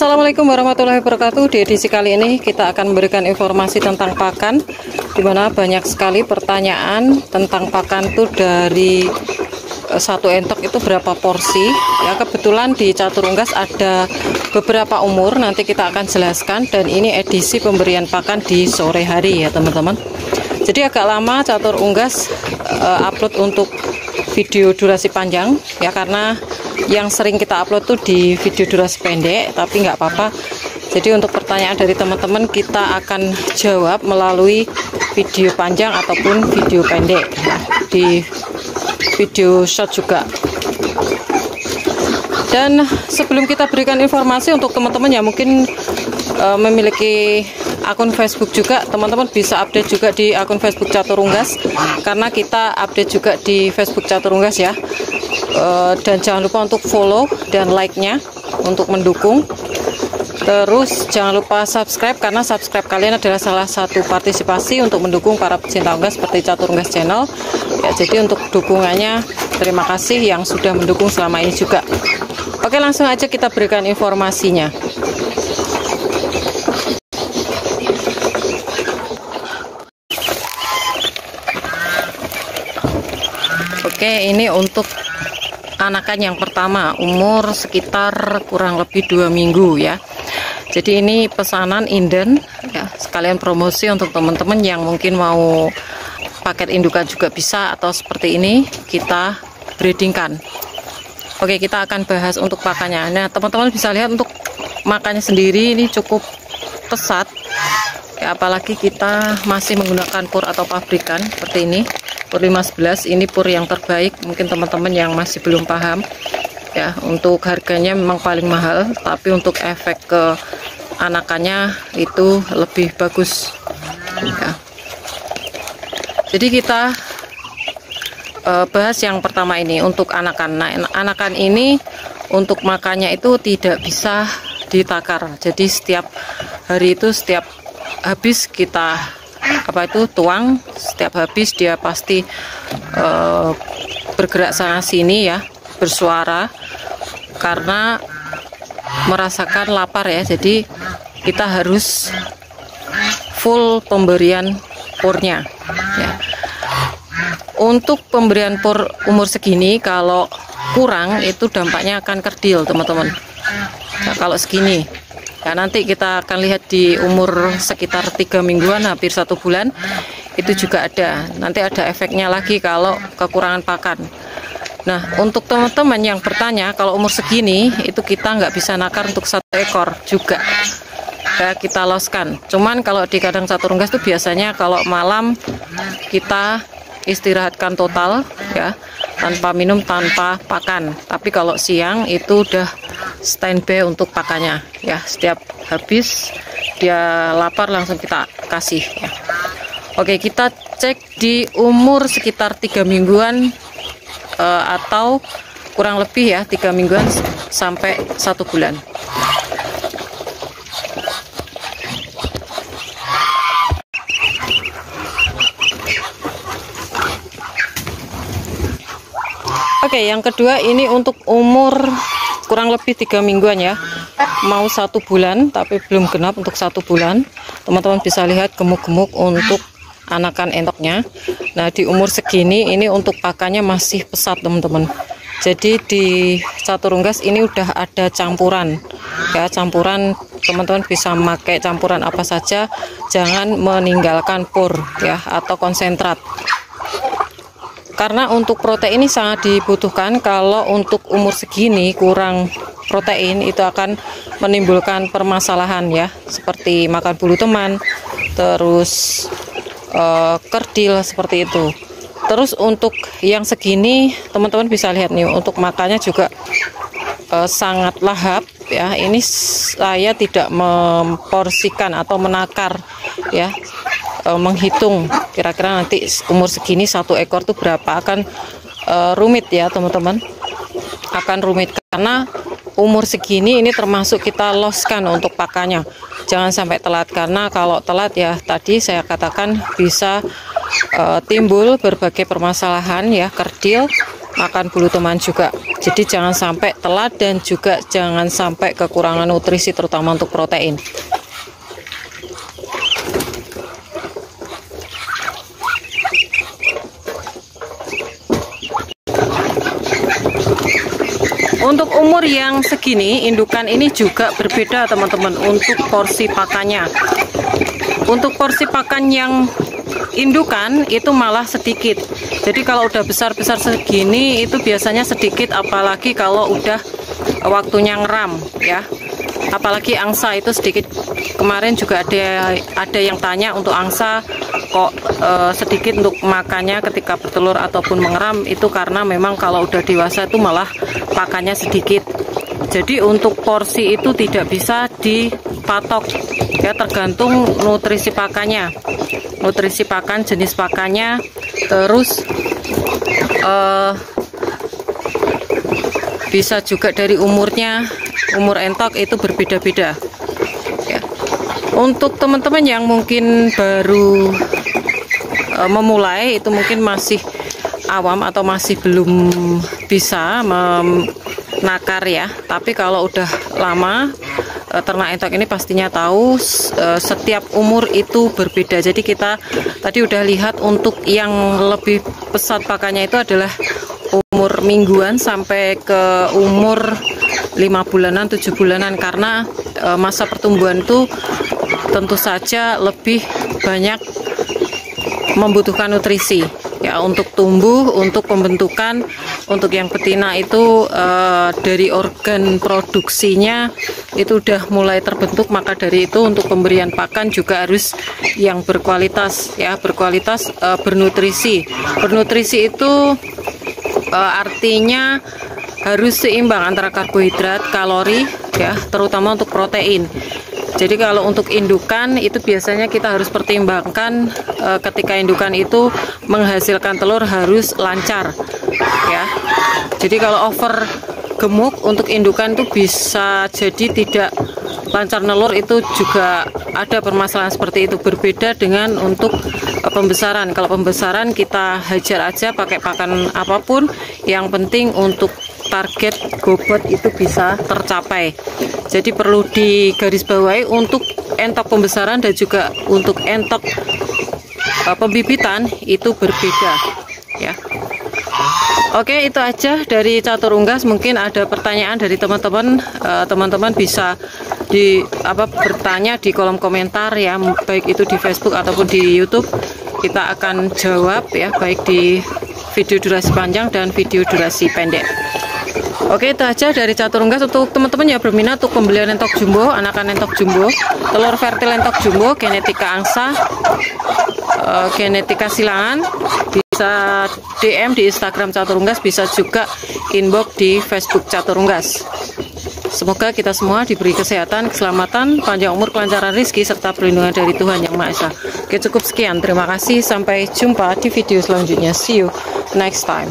Assalamualaikum warahmatullahi wabarakatuh. Di edisi kali ini kita akan memberikan informasi tentang pakan, di mana banyak sekali pertanyaan tentang pakan tuh dari satu entok itu berapa porsi ya. Kebetulan di Catur Unggas ada beberapa umur, nanti kita akan jelaskan, dan ini edisi pemberian pakan di sore hari ya teman-teman. Jadi agak lama Catur Unggas upload untuk video durasi panjang ya, karena yang sering kita upload tuh di video durasi pendek, tapi nggak apa-apa. Jadi untuk pertanyaan dari teman-teman kita akan jawab melalui video panjang ataupun video pendek ya, di video short juga. Dan sebelum kita berikan informasi untuk teman-teman yang mungkin memiliki akun Facebook juga, teman-teman bisa update juga di akun Facebook Catur Unggas, karena kita update juga di Facebook Catur Unggas ya. Dan jangan lupa untuk follow dan like-nya untuk mendukung. Terus jangan lupa subscribe, karena subscribe kalian adalah salah satu partisipasi untuk mendukung para pecinta unggas seperti Catur Unggas Channel ya. Jadi untuk dukungannya terima kasih yang sudah mendukung selama ini juga. Oke, langsung aja kita berikan informasinya. Oke, ini untuk anakan yang pertama, umur sekitar kurang lebih 2 minggu ya. Jadi ini pesanan inden ya, sekalian promosi untuk teman-teman yang mungkin mau paket indukan juga bisa, atau seperti ini kita breedingkan. Oke, kita akan bahas untuk pakannya. Nah teman-teman bisa lihat untuk makannya sendiri ini cukup pesat ya, apalagi kita masih menggunakan pur atau pabrikan seperti ini. Pur 511 ini pur yang terbaik, mungkin teman-teman yang masih belum paham ya. Untuk harganya memang paling mahal, tapi untuk efek ke anakannya itu lebih bagus ya. Jadi kita bahas yang pertama ini untuk anakan. Nah anakan ini untuk makannya itu tidak bisa ditakar, jadi setiap hari itu setiap habis kita tuang, setiap habis dia pasti bergerak sana sini ya, bersuara karena merasakan lapar ya. Jadi kita harus full pemberian purnya ya. Untuk pemberian pur umur segini kalau kurang itu dampaknya akan kerdil teman-teman. Nah, kalau segini ya, nanti kita akan lihat di umur sekitar 3 mingguan, hampir 1 bulan, itu juga ada. Nanti ada efeknya lagi kalau kekurangan pakan. Nah untuk teman-teman yang bertanya, kalau umur segini itu kita nggak bisa nakar untuk 1 ekor juga ya, kita loskan. Cuman kalau di kandang Catur Unggas itu biasanya kalau malam kita istirahatkan total ya, tanpa minum, tanpa pakan. Tapi kalau siang itu udah standby untuk pakannya ya, setiap habis dia lapar langsung kita kasih ya. Oke, kita cek di umur sekitar 3 mingguan atau kurang lebih ya, 3 mingguan sampai 1 bulan. Oke, yang kedua ini untuk umur kurang lebih 3 mingguan ya, mau 1 bulan tapi belum genap untuk 1 bulan. Teman-teman bisa lihat gemuk-gemuk untuk anakan entoknya. Nah di umur segini ini untuk pakannya masih pesat teman-teman. Jadi di Catur Unggas ini udah ada campuran ya, campuran teman-teman bisa memakai campuran apa saja, jangan meninggalkan pur ya atau konsentrat. Karena untuk protein ini sangat dibutuhkan. Kalau untuk umur segini kurang protein itu akan menimbulkan permasalahan ya, seperti makan bulu teman, terus kerdil seperti itu. Terus untuk yang segini teman-teman bisa lihat nih, untuk makannya juga sangat lahap ya. Ini saya tidak memporsikan atau menakar ya, menghitung kira-kira nanti umur segini 1 ekor tuh berapa, akan rumit ya teman-teman, akan rumit karena umur segini ini termasuk kita loskan untuk pakannya. Jangan sampai telat, karena kalau telat ya tadi saya katakan bisa timbul berbagai permasalahan ya, kerdil makan bulu teman juga. Jadi jangan sampai telat dan juga jangan sampai kekurangan nutrisi terutama untuk protein. Untuk umur yang segini, indukan ini juga berbeda teman-teman untuk porsi pakannya. Untuk porsi pakan yang indukan itu malah sedikit. Jadi kalau udah besar-besar segini itu biasanya sedikit, apalagi kalau udah waktunya ngeram ya. Apalagi angsa itu sedikit. Kemarin juga ada yang tanya untuk angsa kok sedikit untuk makannya ketika bertelur ataupun mengeram, itu karena memang kalau udah dewasa itu malah pakannya sedikit. Jadi untuk porsi itu tidak bisa dipatok ya, tergantung nutrisi pakannya, nutrisi pakan, jenis pakannya, terus bisa juga dari umurnya, umur entok itu berbeda-beda ya. Untuk teman-teman yang mungkin baru memulai, itu mungkin masih awam atau masih belum bisa menakar ya. Tapi kalau udah lama, ternak entok ini pastinya tahu setiap umur itu berbeda. Jadi kita tadi udah lihat untuk yang lebih pesat pakannya itu adalah umur mingguan sampai ke umur 5 bulanan, 7 bulanan, karena masa pertumbuhan itu tentu saja lebih banyak membutuhkan nutrisi ya, untuk tumbuh, untuk pembentukan. Untuk yang betina itu dari organ produksinya itu udah mulai terbentuk, maka dari itu untuk pemberian pakan juga harus yang berkualitas ya, berkualitas, bernutrisi. Bernutrisi itu artinya harus seimbang antara karbohidrat, kalori ya, terutama untuk protein. Jadi kalau untuk indukan itu biasanya kita harus pertimbangkan ketika indukan itu menghasilkan telur harus lancar ya. Jadi kalau over gemuk untuk indukan itu bisa jadi tidak lancar nelur, itu juga ada permasalahan seperti itu. Berbeda dengan untuk pembesaran. Kalau pembesaran kita hajar aja pakai pakan apapun, yang penting untuk target bobot itu bisa tercapai. Jadi perlu digarisbawahi untuk entok pembesaran dan juga untuk entok pembibitan itu berbeda ya. Oke, itu aja dari Catur Unggas. Mungkin ada pertanyaan dari teman-teman, teman-teman bisa bertanya di kolom komentar ya, baik itu di Facebook ataupun di YouTube. Kita akan jawab ya, baik di video durasi panjang dan video durasi pendek. Oke, itu aja dari Catur Unggas. Untuk teman-teman yang berminat untuk pembelian entok jumbo, anakan entok jumbo, telur fertil entok jumbo, genetika angsa, genetika silangan, bisa DM di Instagram Catur Unggas, bisa juga inbox di Facebook Catur Unggas. Semoga kita semua diberi kesehatan, keselamatan, panjang umur, kelancaran rezeki, serta perlindungan dari Tuhan Yang Maha Esa. Oke, cukup sekian. Terima kasih. Sampai jumpa di video selanjutnya. See you next time.